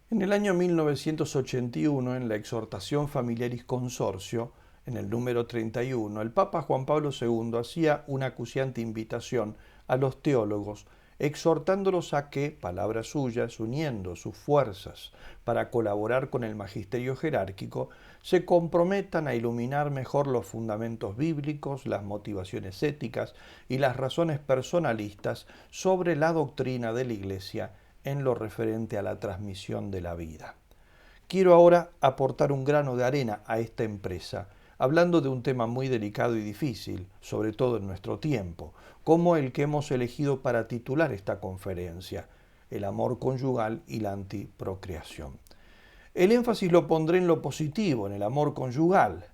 En el año 1981, en la exhortación Familiaris Consortio, en el número 31, el Papa Juan Pablo II hacía una acuciante invitación a los teólogos, exhortándolos a que, palabras suyas, uniendo sus fuerzas para colaborar con el magisterio jerárquico, se comprometan a iluminar mejor los fundamentos bíblicos, las motivaciones éticas y las razones personalistas sobre la doctrina de la Iglesia en lo referente a la transmisión de la vida. Quiero ahora aportar un grano de arena a esta empresa, hablando de un tema muy delicado y difícil, sobre todo en nuestro tiempo, como el que hemos elegido para titular esta conferencia, el amor conyugal y la antiprocreación. El énfasis lo pondré en lo positivo, en el amor conyugal,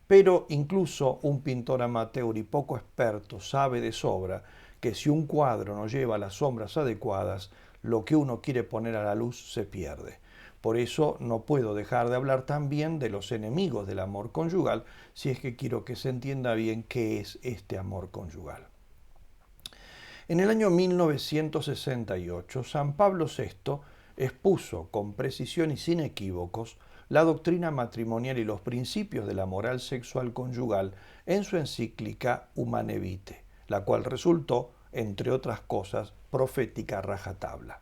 pero incluso un pintor amateur y poco experto sabe de sobra que si un cuadro no lleva las sombras adecuadas, lo que uno quiere poner a la luz se pierde. Por eso no puedo dejar de hablar también de los enemigos del amor conyugal, si es que quiero que se entienda bien qué es este amor conyugal. En el año 1968, San Pablo VI expuso con precisión y sin equívocos la doctrina matrimonial y los principios de la moral sexual conyugal en su encíclica Humane Vitae, la cual resultó, entre otras cosas, profética a rajatabla.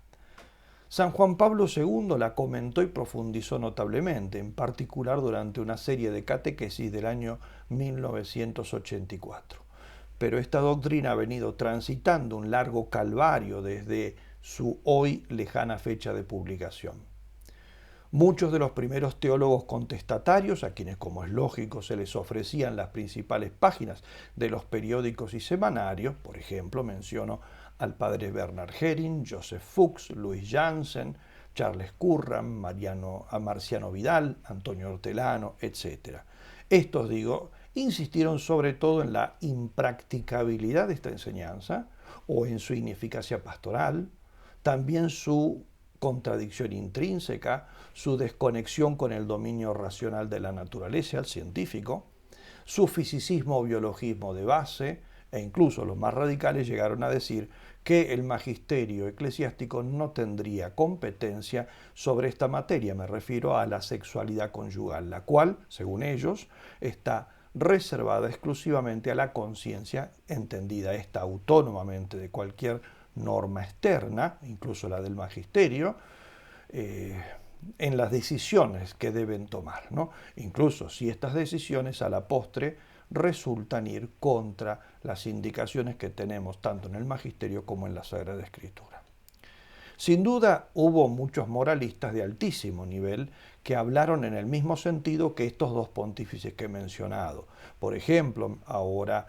San Juan Pablo II la comentó y profundizó notablemente, en particular durante una serie de catequesis del año 1984. Pero esta doctrina ha venido transitando un largo calvario desde su hoy lejana fecha de publicación. Muchos de los primeros teólogos contestatarios, a quienes como es lógico se les ofrecían las principales páginas de los periódicos y semanarios, por ejemplo menciono al padre Bernard Herring, Joseph Fuchs, Louis Jansen, Charles Curran, Marciano Vidal, Antonio Hortelano, etc. Estos, insistieron sobre todo en la impracticabilidad de esta enseñanza o en su ineficacia pastoral, también su contradicción intrínseca, su desconexión con el dominio racional de la naturaleza, el científico, su fisicismo o biologismo de base, e incluso los más radicales llegaron a decir que el magisterio eclesiástico no tendría competencia sobre esta materia, me refiero a la sexualidad conyugal, la cual, según ellos, está reservada exclusivamente a la conciencia, entendida esta autónomamente de cualquier norma externa, incluso la del magisterio, en las decisiones que deben tomar, ¿no? Incluso si estas decisiones a la postre resultan ir contra las indicaciones que tenemos tanto en el magisterio como en la Sagrada Escritura. Sin duda hubo muchos moralistas de altísimo nivel que hablaron en el mismo sentido que estos dos pontífices que he mencionado. Por ejemplo, ahora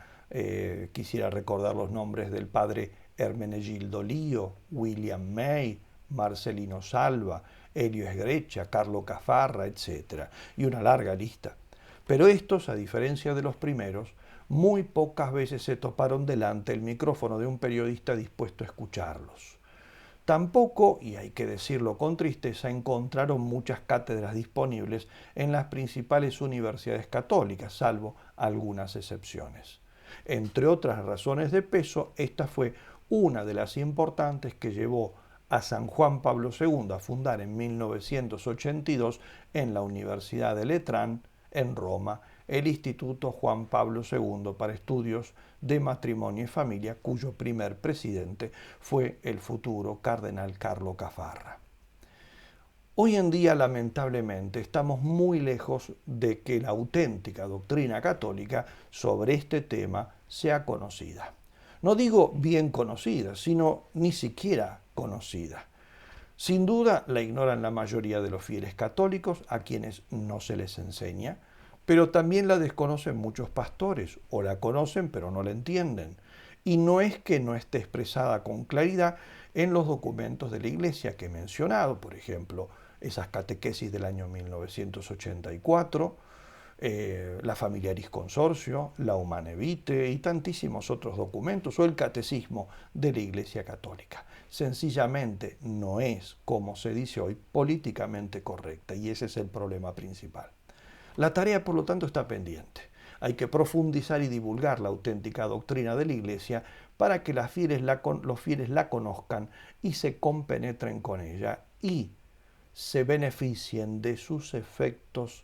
quisiera recordar los nombres del padre Hermenegildo Lío, William May, Marcelino Salva, Helio Esgrecha, Carlo Cafarra, etc. Y una larga lista. Pero estos, a diferencia de los primeros, muy pocas veces se toparon delante el micrófono de un periodista dispuesto a escucharlos. Tampoco, y hay que decirlo con tristeza, encontraron muchas cátedras disponibles en las principales universidades católicas, salvo algunas excepciones. Entre otras razones de peso, esta fue una de las importantes que llevó a San Juan Pablo II a fundar en 1982 en la Universidad de Letrán, en Roma, el Instituto Juan Pablo II para Estudios de Matrimonio y Familia, cuyo primer presidente fue el futuro cardenal Carlo Cafarra. Hoy en día, lamentablemente, estamos muy lejos de que la auténtica doctrina católica sobre este tema sea conocida. No digo bien conocida, sino ni siquiera conocida. Sin duda la ignoran la mayoría de los fieles católicos, a quienes no se les enseña, pero también la desconocen muchos pastores, o la conocen pero no la entienden. Y no es que no esté expresada con claridad en los documentos de la Iglesia que he mencionado, por ejemplo, esas catequesis del año 1984, la Familiaris Consortio, la Humane Vitae y tantísimos otros documentos, o el Catecismo de la Iglesia Católica. Sencillamente no es, como se dice hoy, políticamente correcta, y ese es el problema principal. La tarea, por lo tanto, está pendiente. Hay que profundizar y divulgar la auténtica doctrina de la Iglesia para que los fieles la conozcan y se compenetren con ella, y se beneficien de sus efectos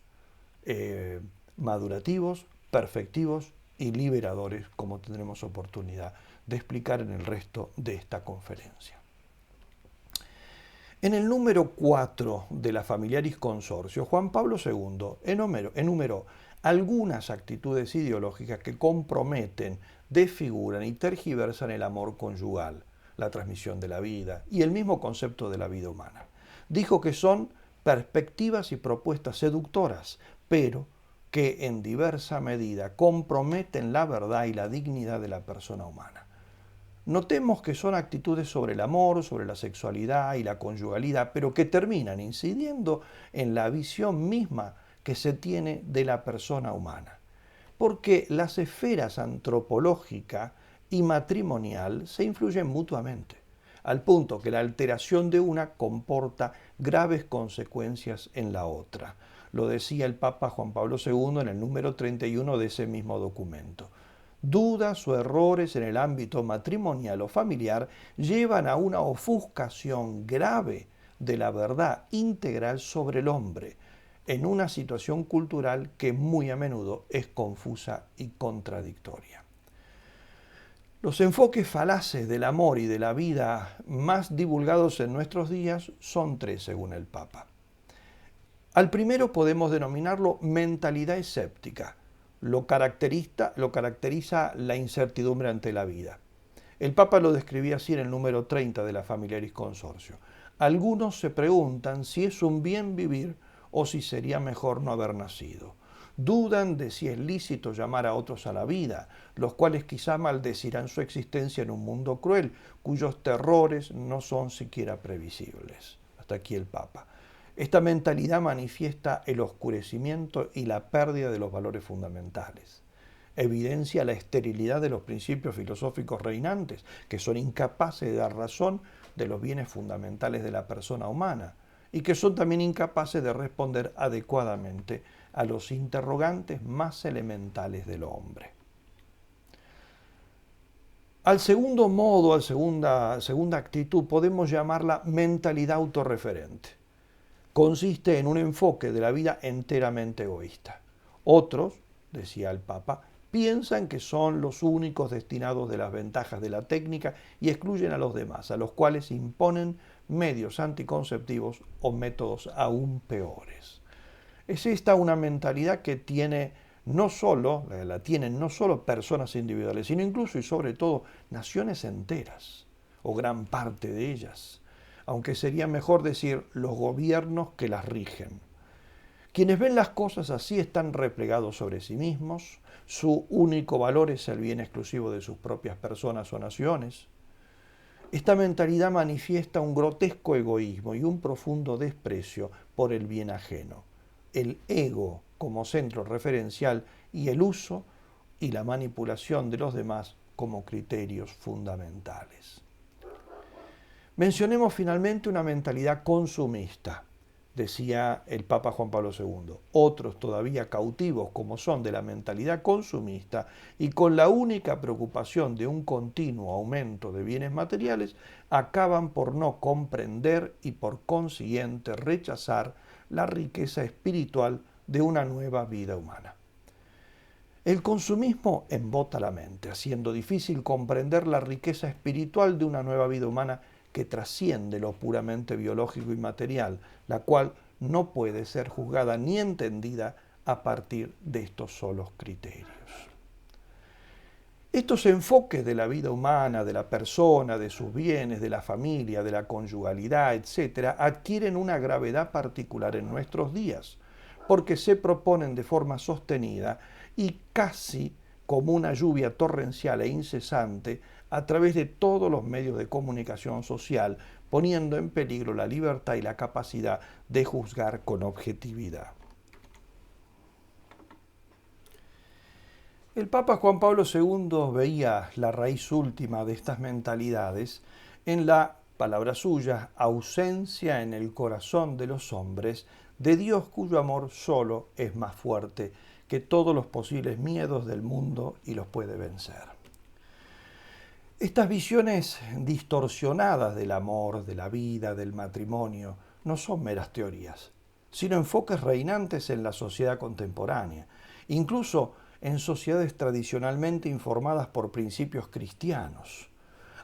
madurativos, perfectivos y liberadores, como tendremos oportunidad de explicar en el resto de esta conferencia. En el número 4 de la Familiaris Consortio, Juan Pablo II enumeró algunas actitudes ideológicas que comprometen, desfiguran y tergiversan el amor conyugal, la transmisión de la vida y el mismo concepto de la vida humana. Dijo que son perspectivas y propuestas seductoras, pero que en diversa medida comprometen la verdad y la dignidad de la persona humana. Notemos que son actitudes sobre el amor, sobre la sexualidad y la conyugalidad, pero que terminan incidiendo en la visión misma que se tiene de la persona humana. Porque las esferas antropológica y matrimonial se influyen mutuamente, al punto que la alteración de una comporta graves consecuencias en la otra. Lo decía el Papa Juan Pablo II en el número 31 de ese mismo documento. Dudas o errores en el ámbito matrimonial o familiar llevan a una ofuscación grave de la verdad integral sobre el hombre, en una situación cultural que muy a menudo es confusa y contradictoria. Los enfoques falaces del amor y de la vida más divulgados en nuestros días son tres, según el Papa. Al primero podemos denominarlo mentalidad escéptica. Lo caracteriza la incertidumbre ante la vida. El Papa lo describía así en el número 30 de la Familiaris Consortio. Algunos se preguntan si es un bien vivir o si sería mejor no haber nacido. Dudan de si es lícito llamar a otros a la vida, los cuales quizá maldecirán su existencia en un mundo cruel, cuyos terrores no son siquiera previsibles. Hasta aquí el Papa. Esta mentalidad manifiesta el oscurecimiento y la pérdida de los valores fundamentales. Evidencia la esterilidad de los principios filosóficos reinantes, que son incapaces de dar razón de los bienes fundamentales de la persona humana y que son también incapaces de responder adecuadamente a los interrogantes más elementales del hombre. Al segundo modo, a segunda actitud, podemos llamarla mentalidad autorreferente. Consiste en un enfoque de la vida enteramente egoísta. Otros, decía el Papa, piensan que son los únicos destinados de las ventajas de la técnica y excluyen a los demás, a los cuales imponen medios anticonceptivos o métodos aún peores. Es esta una mentalidad que la tienen no solo personas individuales, sino incluso y sobre todo naciones enteras, o gran parte de ellas, aunque sería mejor decir los gobiernos que las rigen. Quienes ven las cosas así están replegados sobre sí mismos, su único valor es el bien exclusivo de sus propias personas o naciones. Esta mentalidad manifiesta un grotesco egoísmo y un profundo desprecio por el bien ajeno, el ego como centro referencial y el uso y la manipulación de los demás como criterios fundamentales. Mencionemos finalmente una mentalidad consumista, decía el Papa Juan Pablo II. Otros todavía cautivos como son de la mentalidad consumista y con la única preocupación de un continuo aumento de bienes materiales, acaban por no comprender y por consiguiente rechazar la riqueza espiritual de una nueva vida humana. El consumismo embota la mente, haciendo difícil comprender la riqueza espiritual de una nueva vida humana que trasciende lo puramente biológico y material, la cual no puede ser juzgada ni entendida a partir de estos solos criterios. Estos enfoques de la vida humana, de la persona, de sus bienes, de la familia, de la conyugalidad, etc., adquieren una gravedad particular en nuestros días, porque se proponen de forma sostenida y casi como una lluvia torrencial e incesante a través de todos los medios de comunicación social, poniendo en peligro la libertad y la capacidad de juzgar con objetividad. El Papa Juan Pablo II veía la raíz última de estas mentalidades en la, palabra suya, ausencia en el corazón de los hombres de Dios cuyo amor solo es más fuerte que todos los posibles miedos del mundo y los puede vencer. Estas visiones distorsionadas del amor, de la vida, del matrimonio, no son meras teorías, sino enfoques reinantes en la sociedad contemporánea, incluso en sociedades tradicionalmente informadas por principios cristianos.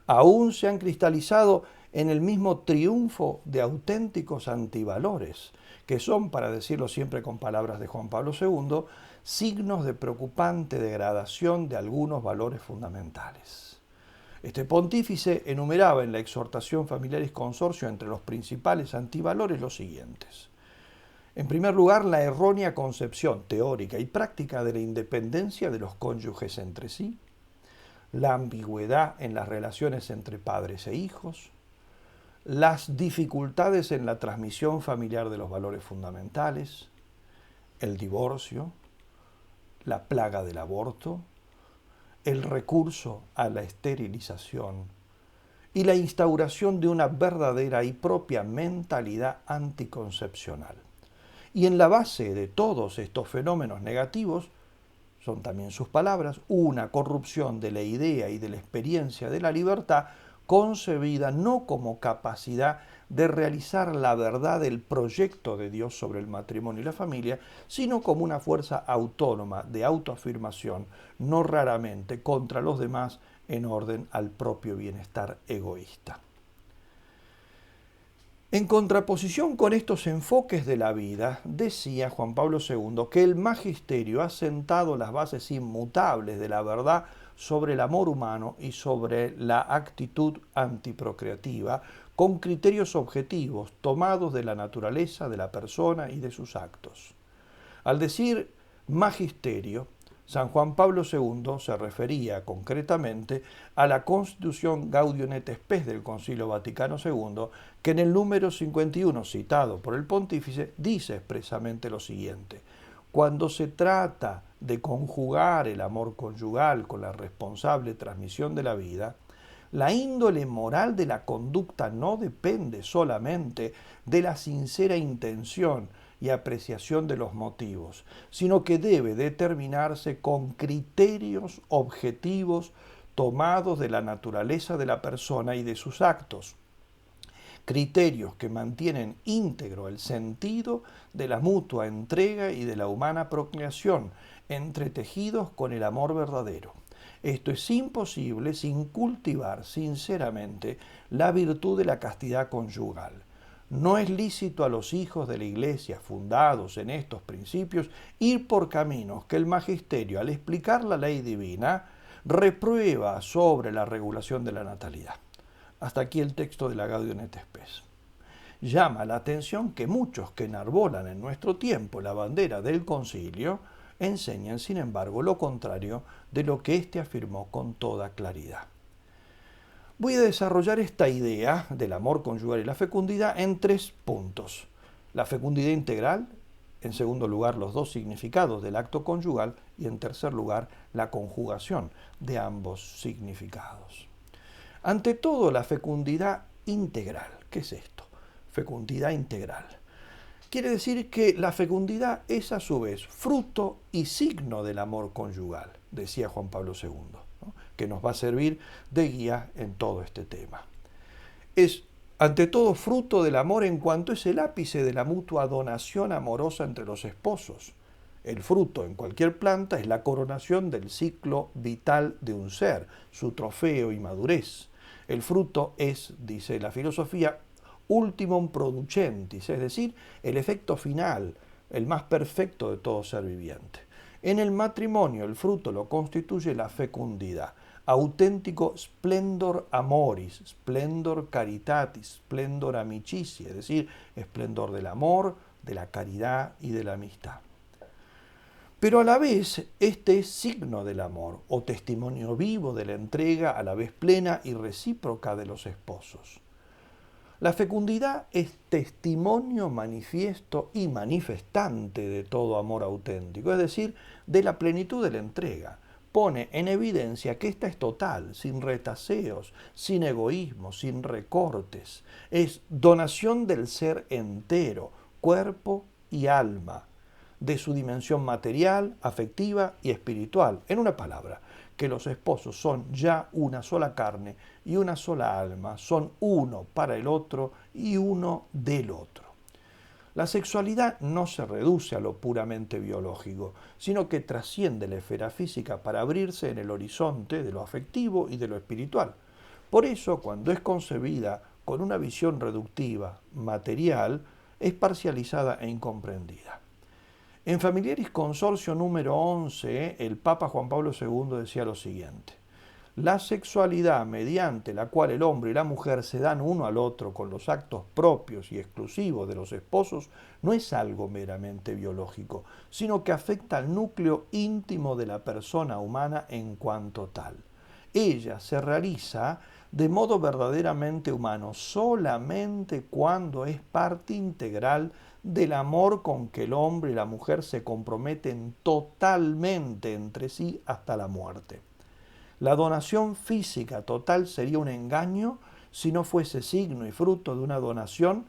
Aún se han cristalizado en el mismo triunfo de auténticos antivalores, que son, para decirlo siempre con palabras de Juan Pablo II, signos de preocupante degradación de algunos valores fundamentales. Este pontífice enumeraba en la exhortación Familiaris Consortio entre los principales antivalores los siguientes. En primer lugar, la errónea concepción teórica y práctica de la independencia de los cónyuges entre sí, la ambigüedad en las relaciones entre padres e hijos, las dificultades en la transmisión familiar de los valores fundamentales, el divorcio, la plaga del aborto, el recurso a la esterilización y la instauración de una verdadera y propia mentalidad anticoncepcional. Y en la base de todos estos fenómenos negativos, son también sus palabras, una corrupción de la idea y de la experiencia de la libertad concebida no como capacidad de realizar la verdad del proyecto de Dios sobre el matrimonio y la familia, sino como una fuerza autónoma de autoafirmación, no raramente contra los demás en orden al propio bienestar egoísta. En contraposición con estos enfoques de la vida, decía Juan Pablo II que el magisterio ha sentado las bases inmutables de la verdad sobre el amor humano y sobre la actitud antiprocreativa, con criterios objetivos tomados de la naturaleza de la persona y de sus actos. Al decir magisterio, San Juan Pablo II se refería concretamente a la Constitución Gaudium et Spes del Concilio Vaticano II, que en el número 51 citado por el pontífice dice expresamente lo siguiente: cuando se trata de conjugar el amor conyugal con la responsable transmisión de la vida, la índole moral de la conducta no depende solamente de la sincera intención y apreciación de los motivos, sino que debe determinarse con criterios objetivos tomados de la naturaleza de la persona y de sus actos. Criterios que mantienen íntegro el sentido de la mutua entrega y de la humana procreación, entretejidos con el amor verdadero. Esto es imposible sin cultivar sinceramente la virtud de la castidad conyugal. No es lícito a los hijos de la Iglesia fundados en estos principios ir por caminos que el magisterio, al explicar la ley divina, reprueba sobre la regulación de la natalidad. Hasta aquí el texto de la Gaudium et Spes. Llama la atención que muchos que enarbolan en nuestro tiempo la bandera del concilio enseñan, sin embargo, lo contrario de lo que éste afirmó con toda claridad. Voy a desarrollar esta idea del amor conyugal y la fecundidad en 3 puntos. La fecundidad integral, en segundo lugar, los 2 significados del acto conyugal y en tercer lugar, la conjugación de ambos significados. Ante todo, la fecundidad integral. ¿Qué es esto? Fecundidad integral. Quiere decir que la fecundidad es a su vez fruto y signo del amor conyugal, decía Juan Pablo II, ¿no?, que nos va a servir de guía en todo este tema. Es, ante todo, fruto del amor en cuanto es el ápice de la mutua donación amorosa entre los esposos. El fruto en cualquier planta es la coronación del ciclo vital de un ser, su trofeo y madurez. El fruto es, dice la filosofía, ultimum producentis, es decir, el efecto final, el más perfecto de todo ser viviente. En el matrimonio el fruto lo constituye la fecundidad, auténtico splendor amoris, splendor caritatis, splendor amicitia, es decir, esplendor del amor, de la caridad y de la amistad. Pero a la vez, este es signo del amor, o testimonio vivo de la entrega a la vez plena y recíproca de los esposos. La fecundidad es testimonio manifiesto y manifestante de todo amor auténtico, es decir, de la plenitud de la entrega. Pone en evidencia que ésta es total, sin retaseos, sin egoísmo, sin recortes. Es donación del ser entero, cuerpo y alma, de su dimensión material, afectiva y espiritual. En una palabra, que los esposos son ya una sola carne y una sola alma, son uno para el otro y uno del otro. La sexualidad no se reduce a lo puramente biológico, sino que trasciende la esfera física para abrirse en el horizonte de lo afectivo y de lo espiritual. Por eso, cuando es concebida con una visión reductiva, material, es parcializada e incomprendida. En Familiaris Consorcio número 11, el Papa Juan Pablo II decía lo siguiente: la sexualidad mediante la cual el hombre y la mujer se dan uno al otro con los actos propios y exclusivos de los esposos no es algo meramente biológico, sino que afecta al núcleo íntimo de la persona humana en cuanto tal. Ella se realiza de modo verdaderamente humano solamente cuando es parte integral del amor con que el hombre y la mujer se comprometen totalmente entre sí hasta la muerte. La donación física total sería un engaño si no fuese signo y fruto de una donación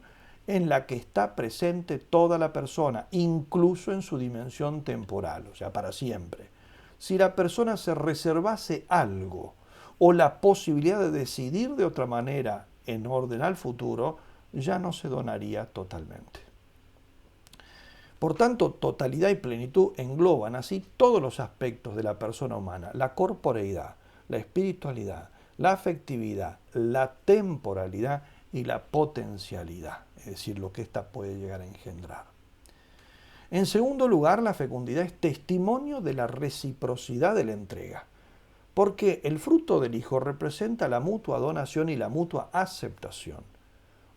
en la que está presente toda la persona, incluso en su dimensión temporal, o sea, para siempre. Si la persona se reservase algo o la posibilidad de decidir de otra manera en orden al futuro, ya no se donaría totalmente. Por tanto, totalidad y plenitud engloban así todos los aspectos de la persona humana: la corporeidad, la espiritualidad, la afectividad, la temporalidad y la potencialidad, es decir, lo que ésta puede llegar a engendrar. En segundo lugar, la fecundidad es testimonio de la reciprocidad de la entrega, porque el fruto del Hijo representa la mutua donación y la mutua aceptación.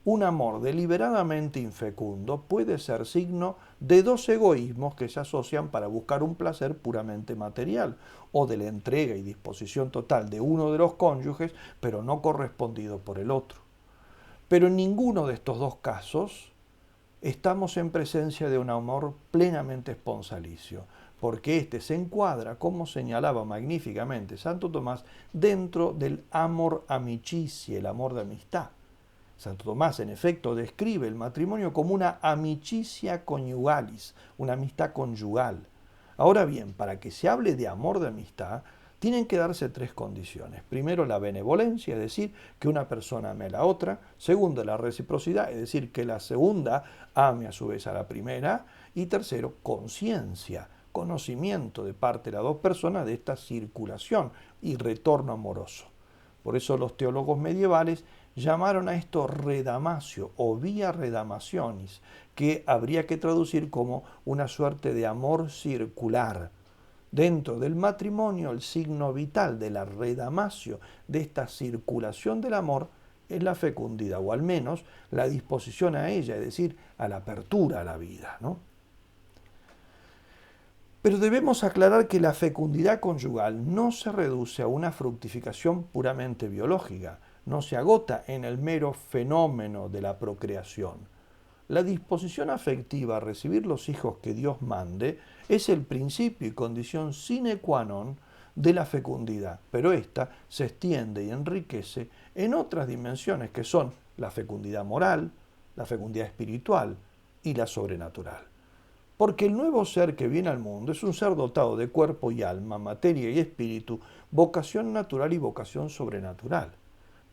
Un amor deliberadamente infecundo puede ser signo de dos egoísmos que se asocian para buscar un placer puramente material, o de la entrega y disposición total de uno de los cónyuges, pero no correspondido por el otro. Pero en ninguno de estos dos casos estamos en presencia de un amor plenamente esponsalicio, porque éste se encuadra, como señalaba magníficamente Santo Tomás, dentro del amor amicitia, el amor de amistad. Santo Tomás, en efecto, describe el matrimonio como una amicitia conyugalis, una amistad conyugal. Ahora bien, para que se hable de amor de amistad, tienen que darse tres condiciones. Primero, la benevolencia, es decir, que una persona ame a la otra. Segundo, la reciprocidad, es decir, que la segunda ame a su vez a la primera. Y tercero, conciencia, conocimiento de parte de las dos personas de esta circulación y retorno amoroso. Por eso los teólogos medievales llamaron a esto redamatio o via redamationis, que habría que traducir como una suerte de amor circular. Dentro del matrimonio, el signo vital de la redamatio, de esta circulación del amor, es la fecundidad, o al menos la disposición a ella, es decir, a la apertura a la vida, ¿no? Pero debemos aclarar que la fecundidad conyugal no se reduce a una fructificación puramente biológica, no se agota en el mero fenómeno de la procreación. La disposición afectiva a recibir los hijos que Dios mande es el principio y condición sine qua non de la fecundidad, pero ésta se extiende y enriquece en otras dimensiones que son la fecundidad moral, la fecundidad espiritual y la sobrenatural. Porque el nuevo ser que viene al mundo es un ser dotado de cuerpo y alma, materia y espíritu, vocación natural y vocación sobrenatural.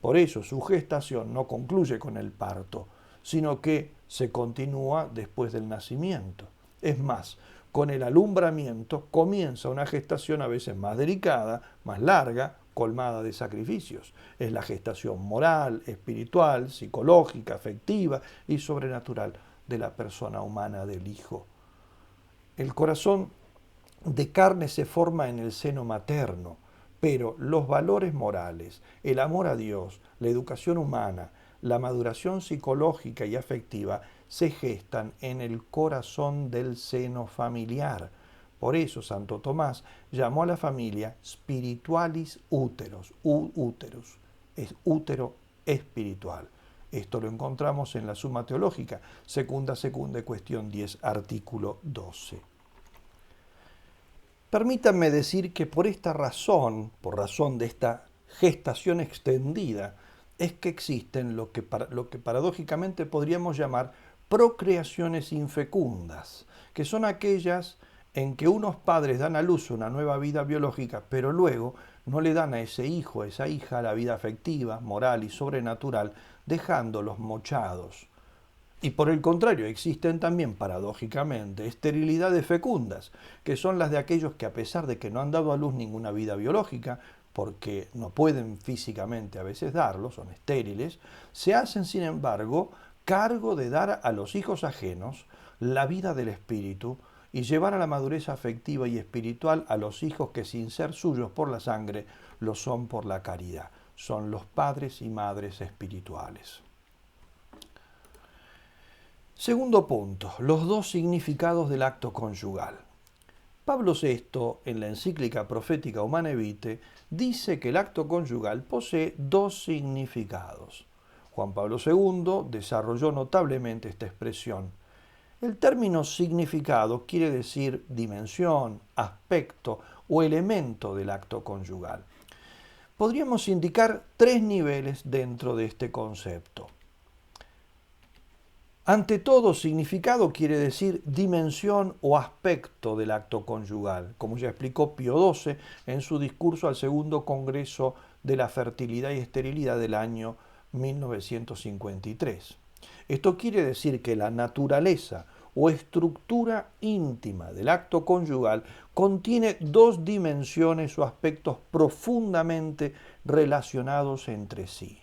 Por eso su gestación no concluye con el parto, sino que se continúa después del nacimiento. Es más, con el alumbramiento comienza una gestación a veces más delicada, más larga, colmada de sacrificios. Es la gestación moral, espiritual, psicológica, afectiva y sobrenatural de la persona humana del Hijo. El corazón de carne se forma en el seno materno, pero los valores morales, el amor a Dios, la educación humana, la maduración psicológica y afectiva se gestan en el corazón del seno familiar. Por eso Santo Tomás llamó a la familia spiritualis úteros, úteros, es útero espiritual. Esto lo encontramos en la Suma Teológica, segunda, cuestión 10, artículo 12. Permítanme decir que por esta razón, por razón de esta gestación extendida, es que existen lo que paradójicamente podríamos llamar procreaciones infecundas, que son aquellas en que unos padres dan a luz una nueva vida biológica, pero luego no le dan a ese hijo, a esa hija, la vida afectiva, moral y sobrenatural, dejándolos mochados, Y por el contrario, existen también, paradójicamente, esterilidades fecundas, que son las de aquellos que, a pesar de que no han dado a luz ninguna vida biológica, porque no pueden físicamente a veces darlo, son estériles, se hacen, sin embargo, cargo de dar a los hijos ajenos la vida del espíritu y llevar a la madurez afectiva y espiritual a los hijos que, sin ser suyos por la sangre, lo son por la caridad. Son los padres y madres espirituales. Segundo punto, los dos significados del acto conyugal. Pablo VI, en la encíclica profética Humanae Vitae, dice que el acto conyugal posee dos significados. Juan Pablo II desarrolló notablemente esta expresión. El término significado quiere decir dimensión, aspecto o elemento del acto conyugal. Podríamos indicar tres niveles dentro de este concepto. Ante todo, significado quiere decir dimensión o aspecto del acto conyugal, como ya explicó Pío XII en su discurso al segundo Congreso de la Fertilidad y Esterilidad del año 1953. Esto quiere decir que la naturaleza o estructura íntima del acto conyugal contiene dos dimensiones o aspectos profundamente relacionados entre sí.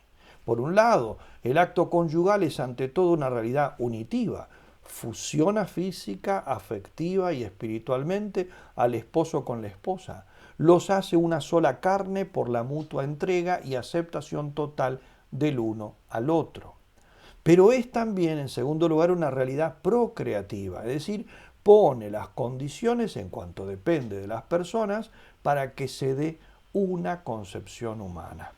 Por un lado, el acto conyugal es ante todo una realidad unitiva, fusiona física, afectiva y espiritualmente al esposo con la esposa. Los hace una sola carne por la mutua entrega y aceptación total del uno al otro. Pero es también, en segundo lugar, una realidad procreativa, es decir, pone las condiciones, en cuanto depende de las personas, para que se dé una concepción humana.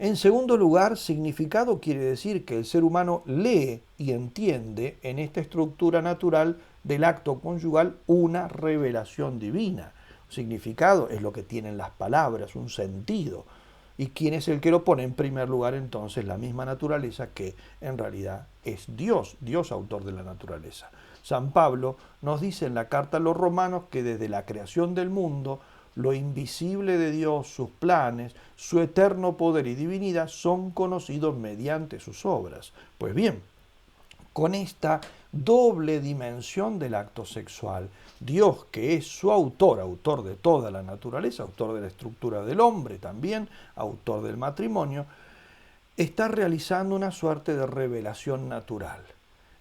En segundo lugar, significado quiere decir que el ser humano lee y entiende en esta estructura natural del acto conyugal una revelación divina. Significado es lo que tienen las palabras, un sentido. ¿Y quién es el que lo pone en primer lugar entonces? La misma naturaleza, que en realidad es Dios, Dios autor de la naturaleza. San Pablo nos dice en la carta a los romanos que desde la creación del mundo, lo invisible de Dios, sus planes, su eterno poder y divinidad son conocidos mediante sus obras. Pues bien, con esta doble dimensión del acto sexual, Dios, que es su autor, autor de toda la naturaleza, autor de la estructura del hombre también, autor del matrimonio, está realizando una suerte de revelación natural.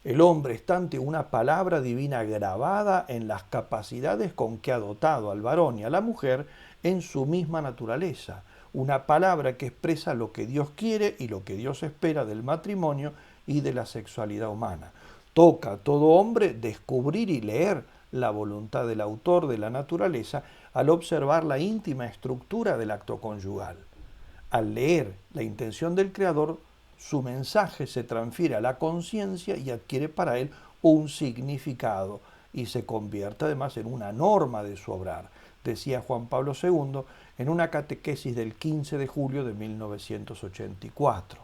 El hombre está ante una palabra divina grabada en las capacidades con que ha dotado al varón y a la mujer en su misma naturaleza. Una palabra que expresa lo que Dios quiere y lo que Dios espera del matrimonio y de la sexualidad humana. Toca a todo hombre descubrir y leer la voluntad del autor de la naturaleza al observar la íntima estructura del acto conyugal. Al leer la intención del Creador, su mensaje se transfiere a la conciencia y adquiere para él un significado y se convierte además en una norma de su obrar, decía Juan Pablo II en una catequesis del 15 de julio de 1984.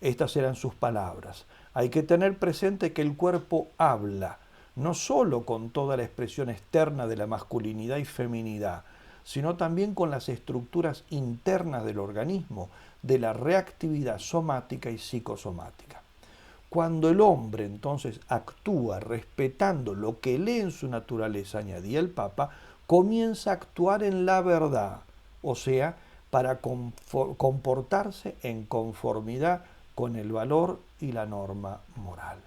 Estas eran sus palabras. Hay que tener presente que el cuerpo habla, no sólo con toda la expresión externa de la masculinidad y feminidad, sino también con las estructuras internas del organismo, de la reactividad somática y psicosomática. Cuando el hombre entonces actúa respetando lo que lee en su naturaleza, añadía el Papa, comienza a actuar en la verdad, o sea, para comportarse en conformidad con el valor y la norma moral.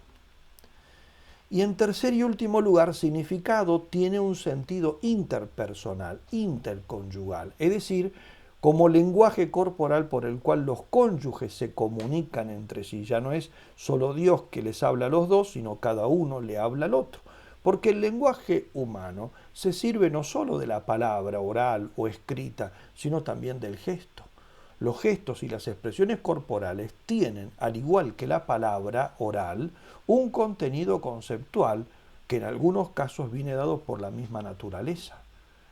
Y en tercer y último lugar, significado tiene un sentido interpersonal, interconyugal, es decir, como lenguaje corporal por el cual los cónyuges se comunican entre sí. Ya no es solo Dios que les habla a los dos, sino cada uno le habla al otro. Porque el lenguaje humano se sirve no solo de la palabra oral o escrita, sino también del gesto. Los gestos y las expresiones corporales tienen, al igual que la palabra oral, un contenido conceptual que en algunos casos viene dado por la misma naturaleza.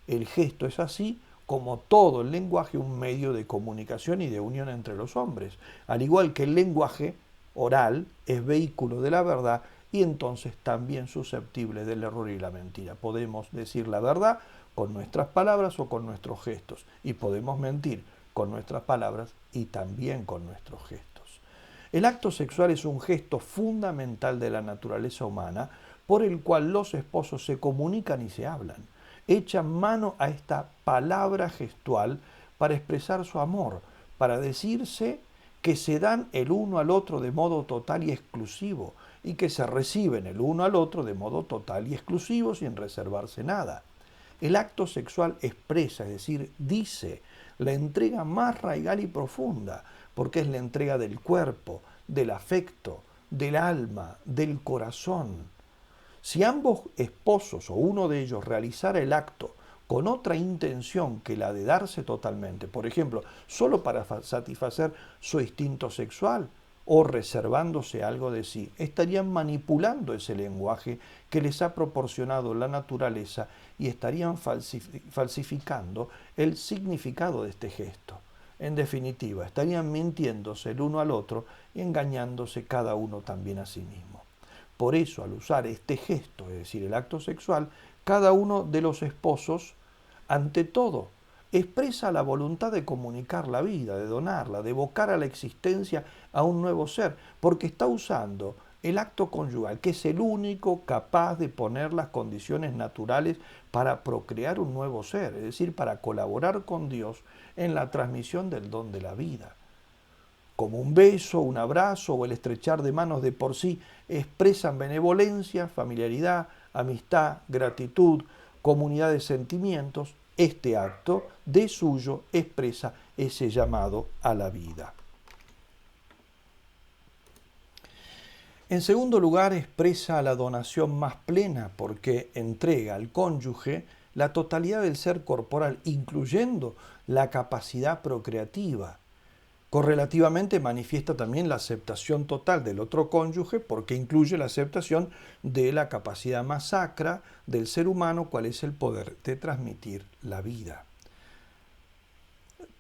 El gesto es así como todo el lenguaje un medio de comunicación y de unión entre los hombres, al igual que el lenguaje oral es vehículo de la verdad y entonces también susceptible del error y la mentira. Podemos decir la verdad con nuestras palabras o con nuestros gestos y podemos mentir con nuestras palabras y también con nuestros gestos. El acto sexual es un gesto fundamental de la naturaleza humana por el cual los esposos se comunican y se hablan. Echan mano a esta palabra gestual para expresar su amor, para decirse que se dan el uno al otro de modo total y exclusivo y que se reciben el uno al otro de modo total y exclusivo sin reservarse nada. El acto sexual expresa, es decir, dice, la entrega más radical y profunda, porque es la entrega del cuerpo, del afecto, del alma, del corazón. Si ambos esposos o uno de ellos realizara el acto con otra intención que la de darse totalmente, por ejemplo, solo para satisfacer su instinto sexual o reservándose algo de sí, estarían manipulando ese lenguaje que les ha proporcionado la naturaleza y estarían falsificando el significado de este gesto. En definitiva, estarían mintiéndose el uno al otro y engañándose cada uno también a sí mismo. Por eso, al usar este gesto, es decir, el acto sexual, cada uno de los esposos, ante todo, expresa la voluntad de comunicar la vida, de donarla, de evocar a la existencia a un nuevo ser, porque está usando el acto conyugal, que es el único capaz de poner las condiciones naturales para procrear un nuevo ser, es decir, para colaborar con Dios en la transmisión del don de la vida. Como un beso, un abrazo o el estrechar de manos de por sí expresan benevolencia, familiaridad, amistad, gratitud, comunidad de sentimientos, este acto de suyo expresa ese llamado a la vida. En segundo lugar, expresa la donación más plena porque entrega al cónyuge la totalidad del ser corporal, incluyendo la capacidad procreativa. Correlativamente manifiesta también la aceptación total del otro cónyuge porque incluye la aceptación de la capacidad más sacra del ser humano, cual es el poder de transmitir la vida.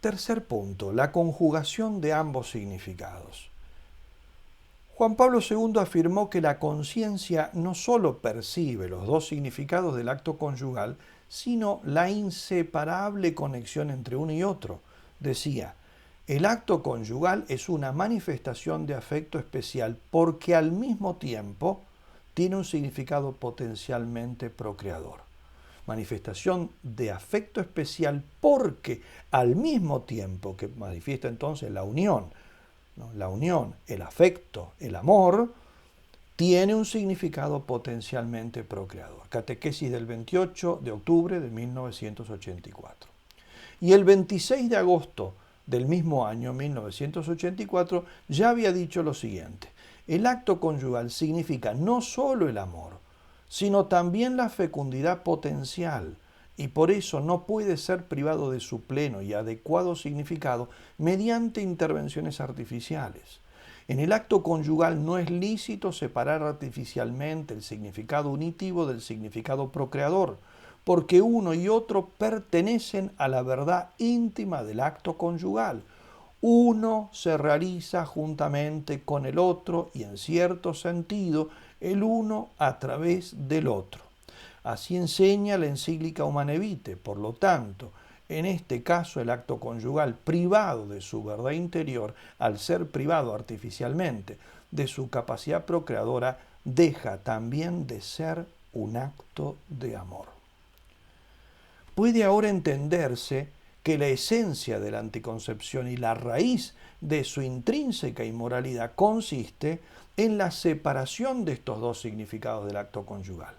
Tercer punto, la conjugación de ambos significados. Juan Pablo II afirmó que la conciencia no sólo percibe los dos significados del acto conyugal, sino la inseparable conexión entre uno y otro. Decía, el acto conyugal es una manifestación de afecto especial porque al mismo tiempo tiene un significado potencialmente procreador. Manifestación de afecto especial porque al mismo tiempo que manifiesta entonces la unión, ¿no? La unión, el afecto, el amor, tiene un significado potencialmente procreador. Catequesis del 28 de octubre de 1984. Y el 26 de agosto del mismo año, 1984, ya había dicho lo siguiente: el acto conyugal significa no solo el amor, sino también la fecundidad potencial, y por eso no puede ser privado de su pleno y adecuado significado mediante intervenciones artificiales. En el acto conyugal no es lícito separar artificialmente el significado unitivo del significado procreador, porque uno y otro pertenecen a la verdad íntima del acto conyugal. Uno se realiza juntamente con el otro y en cierto sentido el uno a través del otro. Así enseña la encíclica Humanae Vitae. Por lo tanto, en este caso el acto conyugal privado de su verdad interior, al ser privado artificialmente de su capacidad procreadora, deja también de ser un acto de amor. Puede ahora entenderse que la esencia de la anticoncepción y la raíz de su intrínseca inmoralidad consiste en la separación de estos dos significados del acto conyugal.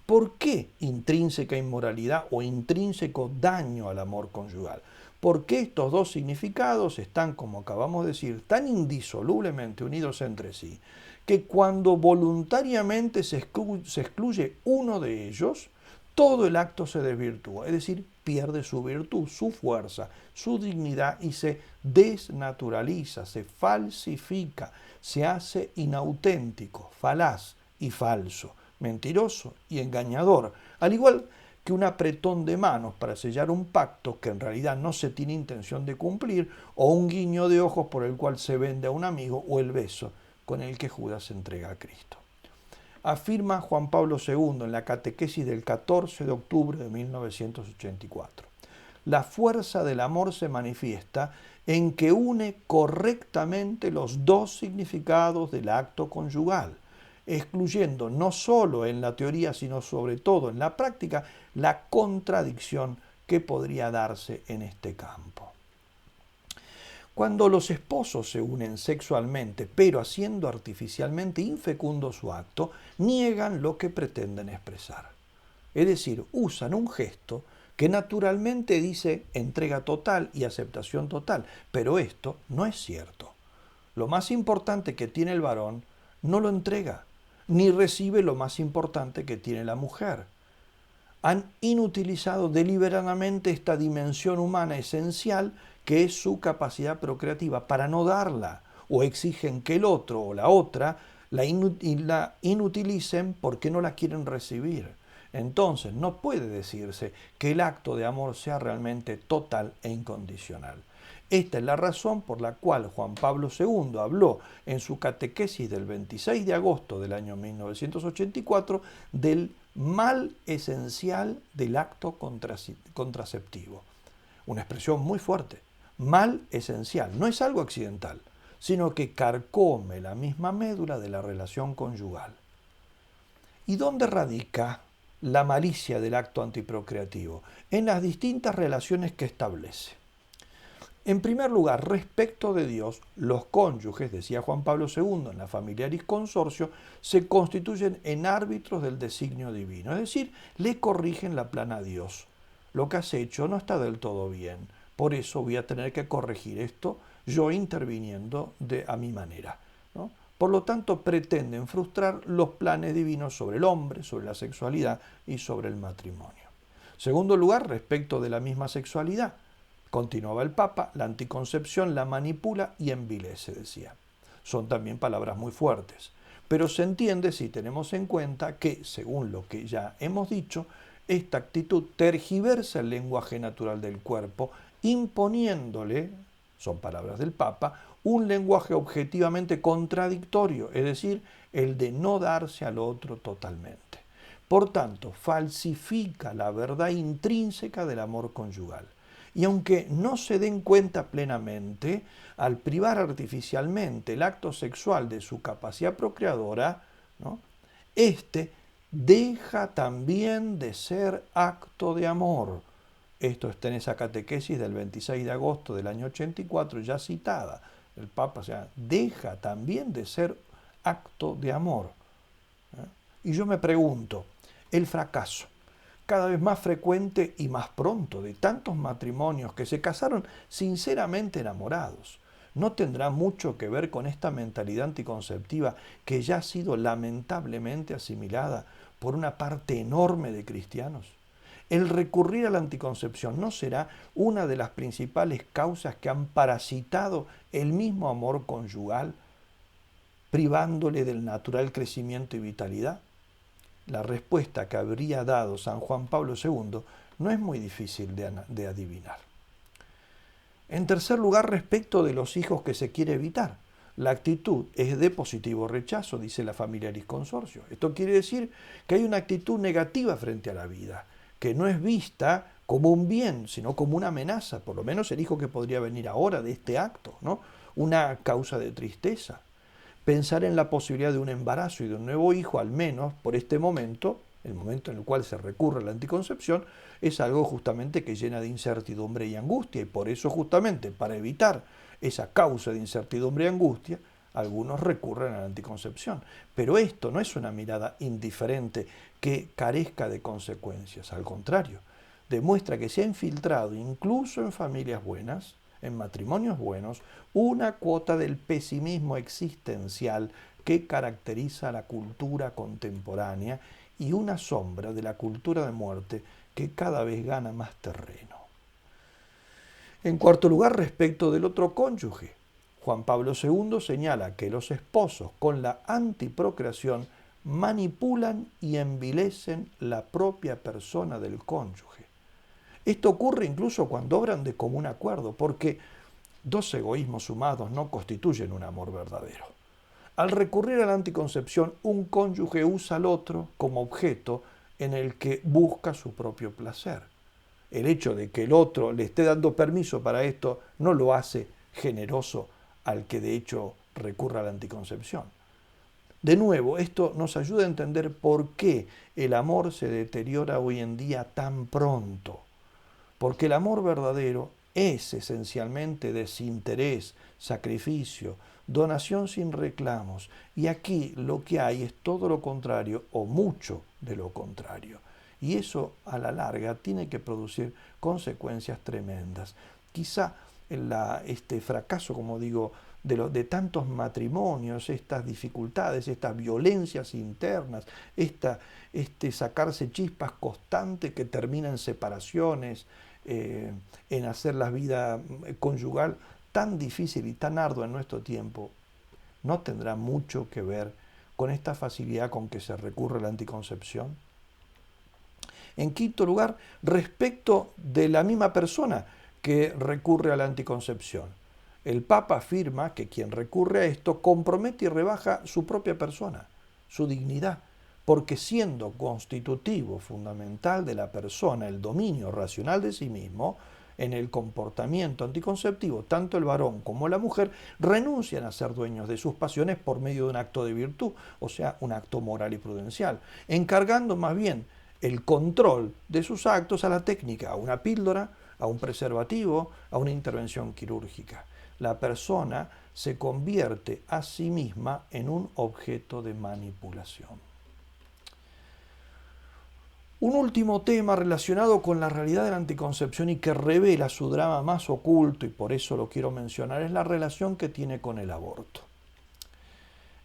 ¿Por qué intrínseca inmoralidad o intrínseco daño al amor conyugal? Porque estos dos significados están, como acabamos de decir, tan indisolublemente unidos entre sí, que cuando voluntariamente se excluye uno de ellos, todo el acto se desvirtúa, es decir, pierde su virtud, su fuerza, su dignidad y se desnaturaliza, se falsifica, se hace inauténtico, falaz y falso, mentiroso y engañador, al igual que un apretón de manos para sellar un pacto que en realidad no se tiene intención de cumplir, o un guiño de ojos por el cual se vende a un amigo, o el beso con el que Judas se entrega a Cristo. Afirma Juan Pablo II en la catequesis del 14 de octubre de 1984. la fuerza del amor se manifiesta en que une correctamente los dos significados del acto conyugal, excluyendo no solo en la teoría, sino sobre todo en la práctica, la contradicción que podría darse en este campo. Cuando los esposos se unen sexualmente, pero haciendo artificialmente infecundo su acto, niegan lo que pretenden expresar. Es decir, usan un gesto que naturalmente dice entrega total y aceptación total, pero esto no es cierto. Lo más importante que tiene el varón no lo entrega, ni recibe lo más importante que tiene la mujer. Han inutilizado deliberadamente esta dimensión humana esencial que es su capacidad procreativa para no darla, o exigen que el otro o la otra la inutilicen porque no la quieren recibir. Entonces no puede decirse que el acto de amor sea realmente total e incondicional. Esta es la razón por la cual Juan Pablo II habló en su catequesis del 26 de agosto del año 1984 del mal esencial del acto contraceptivo. Una expresión muy fuerte. Mal esencial. No es algo accidental, sino que carcome la misma médula de la relación conyugal. ¿Y dónde radica la malicia del acto antiprocreativo? En las distintas relaciones que establece. En primer lugar, respecto de Dios, los cónyuges, decía Juan Pablo II en la Familiaris Consortio, se constituyen en árbitros del designio divino, es decir, le corrigen la plana a Dios. Lo que has hecho no está del todo bien, por eso voy a tener que corregir esto yo interviniendo a mi manera, ¿no? Por lo tanto, pretenden frustrar los planes divinos sobre el hombre, sobre la sexualidad y sobre el matrimonio. Segundo lugar, respecto de la misma sexualidad, continuaba el Papa, la anticoncepción la manipula y envilece, decía. Son también palabras muy fuertes, pero se entiende si tenemos en cuenta que, según lo que ya hemos dicho, esta actitud tergiversa el lenguaje natural del cuerpo, imponiéndole, son palabras del Papa, un lenguaje objetivamente contradictorio, es decir, el de no darse al otro totalmente. Por tanto, falsifica la verdad intrínseca del amor conyugal. Y aunque no se den cuenta plenamente, al privar artificialmente el acto sexual de su capacidad procreadora, ¿no?, este deja también de ser acto de amor. Esto está en esa catequesis del 26 de agosto del año 84, ya citada. El Papa, o sea, deja también de ser acto de amor. Y yo me pregunto, el fracaso cada vez más frecuente y más pronto de tantos matrimonios que se casaron sinceramente enamorados, ¿no tendrá mucho que ver con esta mentalidad anticonceptiva que ya ha sido lamentablemente asimilada por una parte enorme de cristianos? El recurrir a la anticoncepción no será una de las principales causas que han parasitado el mismo amor conyugal, privándole del natural crecimiento y vitalidad. La respuesta que habría dado San Juan Pablo II no es muy difícil de adivinar. En tercer lugar, respecto de los hijos que se quiere evitar, la actitud es de positivo rechazo, dice la Familiaris Consortio. Esto quiere decir que hay una actitud negativa frente a la vida, que no es vista como un bien, sino como una amenaza, por lo menos el hijo que podría venir ahora de este acto, ¿no? Una causa de tristeza. Pensar en la posibilidad de un embarazo y de un nuevo hijo, al menos por este momento, el momento en el cual se recurre a la anticoncepción, es algo justamente que llena de incertidumbre y angustia, y por eso justamente para evitar esa causa de incertidumbre y angustia, algunos recurren a la anticoncepción. Pero esto no es una mirada indiferente que carezca de consecuencias, al contrario, demuestra que se ha infiltrado incluso en familias buenas, en matrimonios buenos, una cuota del pesimismo existencial que caracteriza a la cultura contemporánea y una sombra de la cultura de muerte que cada vez gana más terreno. En cuarto lugar, respecto del otro cónyuge, Juan Pablo II señala que los esposos con la antiprocreación manipulan y envilecen la propia persona del cónyuge. Esto ocurre incluso cuando obran de común acuerdo, porque dos egoísmos sumados no constituyen un amor verdadero. Al recurrir a la anticoncepción, un cónyuge usa al otro como objeto en el que busca su propio placer. el hecho de que el otro le esté dando permiso para esto no lo hace generoso al que de hecho recurra a la anticoncepción. De nuevo, esto nos ayuda a entender por qué el amor se deteriora hoy en día tan pronto. Porque el amor verdadero es esencialmente desinterés, sacrificio, donación sin reclamos. Y aquí lo que hay es todo lo contrario o mucho de lo contrario. Y eso a la larga tiene que producir consecuencias tremendas. Quizá este fracaso, como digo, de tantos matrimonios, estas dificultades, estas violencias internas, este sacarse chispas constantes que terminan en separaciones, en hacer la vida conyugal tan difícil y tan ardua en nuestro tiempo, no tendrá mucho que ver con esta facilidad con que se recurre a la anticoncepción. En quinto lugar, respecto de la misma persona que recurre a la anticoncepción. El Papa afirma que quien recurre a esto compromete y rebaja su propia persona, su dignidad, porque siendo constitutivo fundamental de la persona el dominio racional de sí mismo, en el comportamiento anticonceptivo, tanto el varón como la mujer renuncian a ser dueños de sus pasiones por medio de un acto de virtud, o sea, un acto moral y prudencial, encargando más bien el control de sus actos a la técnica, a una píldora, a un preservativo, a una intervención quirúrgica. La persona se convierte a sí misma en un objeto de manipulación. Un último tema relacionado con la realidad de la anticoncepción y que revela su drama más oculto, y por eso lo quiero mencionar, es la relación que tiene con el aborto.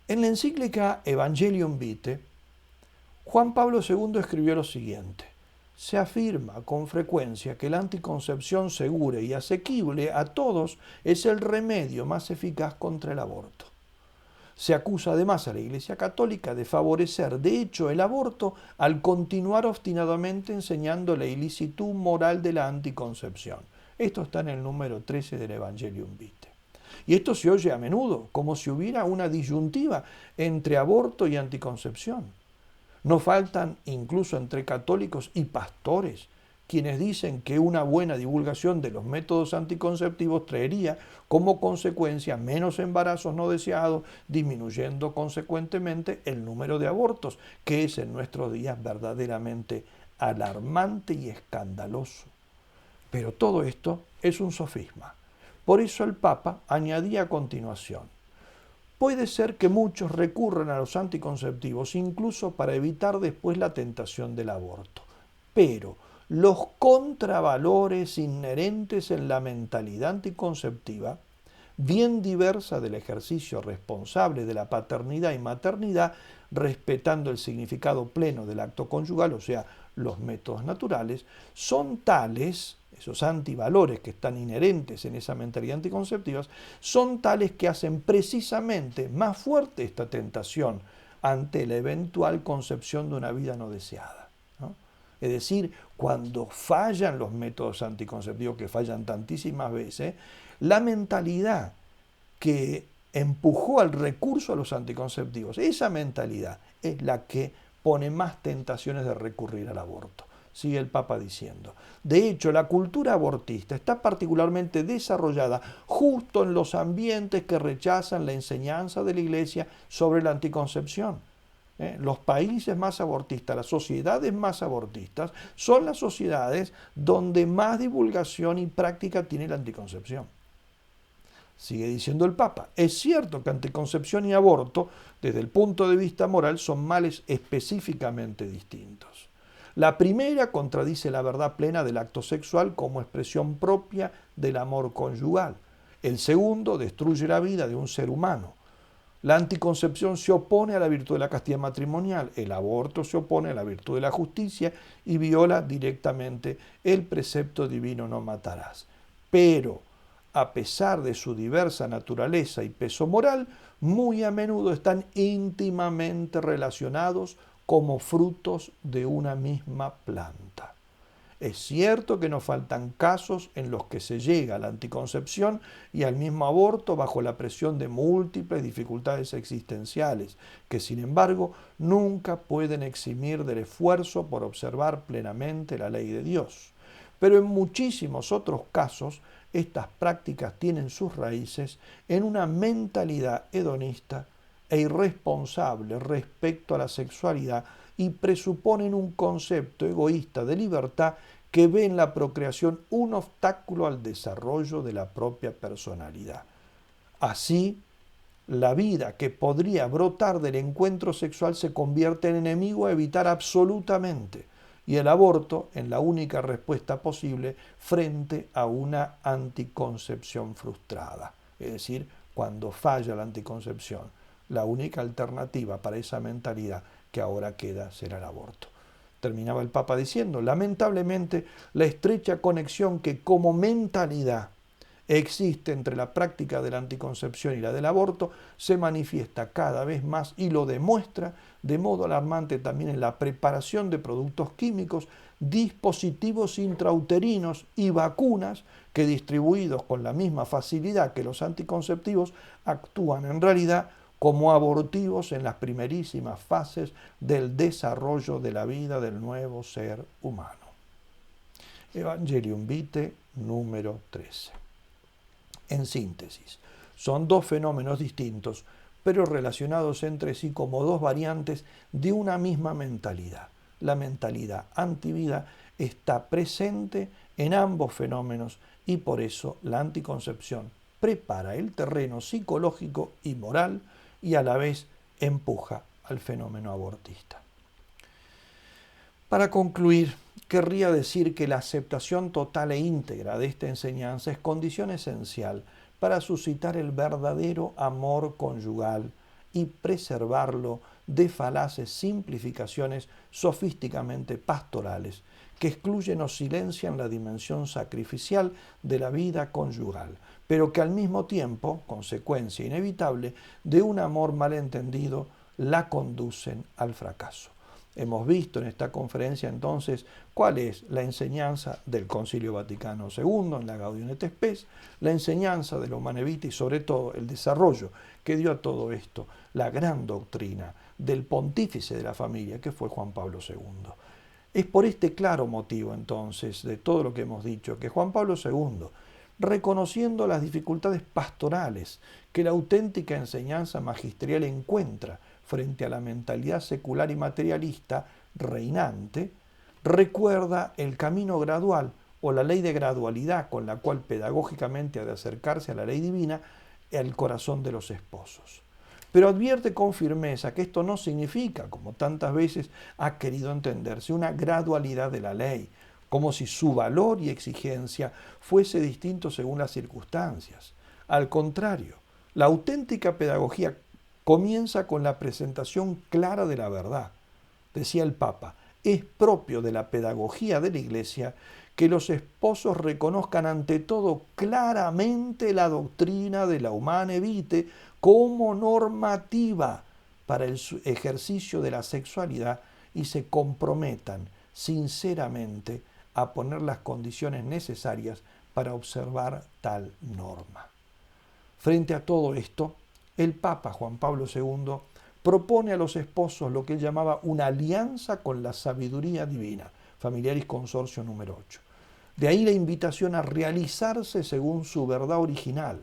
En la encíclica Evangelium Vitae, Juan Pablo II escribió lo siguiente: se afirma con frecuencia que la anticoncepción segura y asequible a todos es el remedio más eficaz contra el aborto. Se acusa además a la Iglesia Católica de favorecer, de hecho, el aborto al continuar obstinadamente enseñando la ilicitud moral de la anticoncepción. Esto está en el número 13 del Evangelium Vitae. Y esto se oye a menudo, como si hubiera una disyuntiva entre aborto y anticoncepción. No faltan, incluso entre católicos y pastores, quienes dicen que una buena divulgación de los métodos anticonceptivos traería como consecuencia menos embarazos no deseados, disminuyendo consecuentemente el número de abortos, que es en nuestros días verdaderamente alarmante y escandaloso. Pero todo esto es un sofisma. Por eso el Papa añadía a continuación: puede ser que muchos recurran a los anticonceptivos incluso para evitar después la tentación del aborto, pero los contravalores inherentes en la mentalidad anticonceptiva, bien diversa del ejercicio responsable de la paternidad y maternidad, respetando el significado pleno del acto conyugal, o sea, los métodos naturales, son tales, esos antivalores que están inherentes en esa mentalidad anticonceptiva, son tales que hacen precisamente más fuerte esta tentación ante la eventual concepción de una vida no deseada, ¿no? Es decir, cuando fallan los métodos anticonceptivos, que fallan tantísimas veces, la mentalidad que empujó al recurso a los anticonceptivos, esa mentalidad es la que pone más tentaciones de recurrir al aborto. Sigue el Papa diciendo: de hecho, la cultura abortista está particularmente desarrollada justo en los ambientes que rechazan la enseñanza de la Iglesia sobre la anticoncepción. Los países más abortistas, las sociedades más abortistas, son las sociedades donde más divulgación y práctica tiene la anticoncepción. Sigue diciendo el Papa: es cierto que anticoncepción y aborto, desde el punto de vista moral, son males específicamente distintos. La primera contradice la verdad plena del acto sexual como expresión propia del amor conyugal. El segundo destruye la vida de un ser humano. La anticoncepción se opone a la virtud de la castidad matrimonial, el aborto se opone a la virtud de la justicia y viola directamente el precepto divino: no matarás. Pero, a pesar de su diversa naturaleza y peso moral, muy a menudo están íntimamente relacionados como frutos de una misma planta. Es cierto que no faltan casos en los que se llega a la anticoncepción y al mismo aborto bajo la presión de múltiples dificultades existenciales, que sin embargo nunca pueden eximir del esfuerzo por observar plenamente la ley de Dios. Pero en muchísimos otros casos, estas prácticas tienen sus raíces en una mentalidad hedonista e irresponsable respecto a la sexualidad y presuponen un concepto egoísta de libertad que ve en la procreación un obstáculo al desarrollo de la propia personalidad. Así, la vida que podría brotar del encuentro sexual se convierte en enemigo a evitar absolutamente, y el aborto en la única respuesta posible frente a una anticoncepción frustrada. Es decir, cuando falla la anticoncepción, la única alternativa para esa mentalidad que ahora queda será el aborto. Terminaba el Papa diciendo, lamentablemente, la estrecha conexión que como mentalidad existe entre la práctica de la anticoncepción y la del aborto se manifiesta cada vez más y lo demuestra de modo alarmante también en la preparación de productos químicos, dispositivos intrauterinos y vacunas que, distribuidos con la misma facilidad que los anticonceptivos, actúan en realidad como abortivos en las primerísimas fases del desarrollo de la vida del nuevo ser humano. Evangelium Vitae número 13. En síntesis, son dos fenómenos distintos, pero relacionados entre sí como dos variantes de una misma mentalidad. La mentalidad antivida está presente en ambos fenómenos y por eso la anticoncepción prepara el terreno psicológico y moral y a la vez empuja al fenómeno abortista. Para concluir, querría decir que la aceptación total e íntegra de esta enseñanza es condición esencial para suscitar el verdadero amor conyugal y preservarlo de falaces simplificaciones sofísticamente pastorales que excluyen o silencian la dimensión sacrificial de la vida conyugal, pero que al mismo tiempo, consecuencia inevitable de un amor malentendido, la conducen al fracaso. Hemos visto en esta conferencia entonces cuál es la enseñanza del Concilio Vaticano II en la Gaudium et Spes, la enseñanza de la Humanae Vitae y sobre todo el desarrollo que dio a todo esto la gran doctrina del pontífice de la familia que fue Juan Pablo II. Es por este claro motivo entonces de todo lo que hemos dicho que Juan Pablo II, reconociendo las dificultades pastorales que la auténtica enseñanza magisterial encuentra frente a la mentalidad secular y materialista reinante, recuerda el camino gradual o la ley de gradualidad con la cual pedagógicamente ha de acercarse a la ley divina al corazón de los esposos. Pero advierte con firmeza que esto no significa, como tantas veces ha querido entenderse, una gradualidad de la ley, como si su valor y exigencia fuese distinto según las circunstancias. Al contrario, la auténtica pedagogía comienza con la presentación clara de la verdad. Decía el Papa, es propio de la pedagogía de la Iglesia que los esposos reconozcan ante todo claramente la doctrina de la Humanae Vitae como normativa para el ejercicio de la sexualidad y se comprometan sinceramente a poner las condiciones necesarias para observar tal norma. Frente a todo esto, el Papa Juan Pablo II propone a los esposos lo que él llamaba una alianza con la sabiduría divina, Familiaris Consortio número 8. De ahí la invitación a realizarse según su verdad original.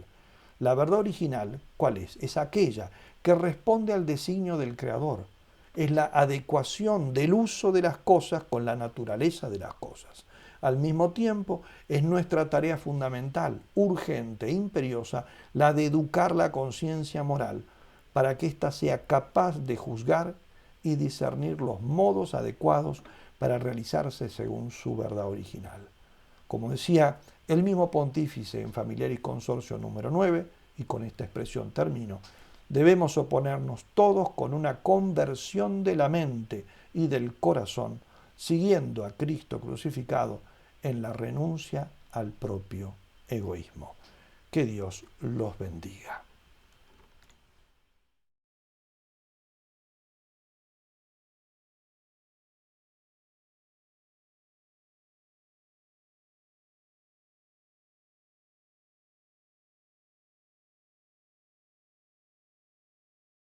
La verdad original, ¿cuál es? Es aquella que responde al designio del Creador. Es la adecuación del uso de las cosas con la naturaleza de las cosas. Al mismo tiempo, es nuestra tarea fundamental, urgente e imperiosa, la de educar la conciencia moral para que ésta sea capaz de juzgar y discernir los modos adecuados para realizarse según su verdad original. Como decía el mismo pontífice en Familiaris Consortio número 9, y con esta expresión termino, debemos oponernos todos con una conversión de la mente y del corazón, siguiendo a Cristo crucificado en la renuncia al propio egoísmo. Que Dios los bendiga.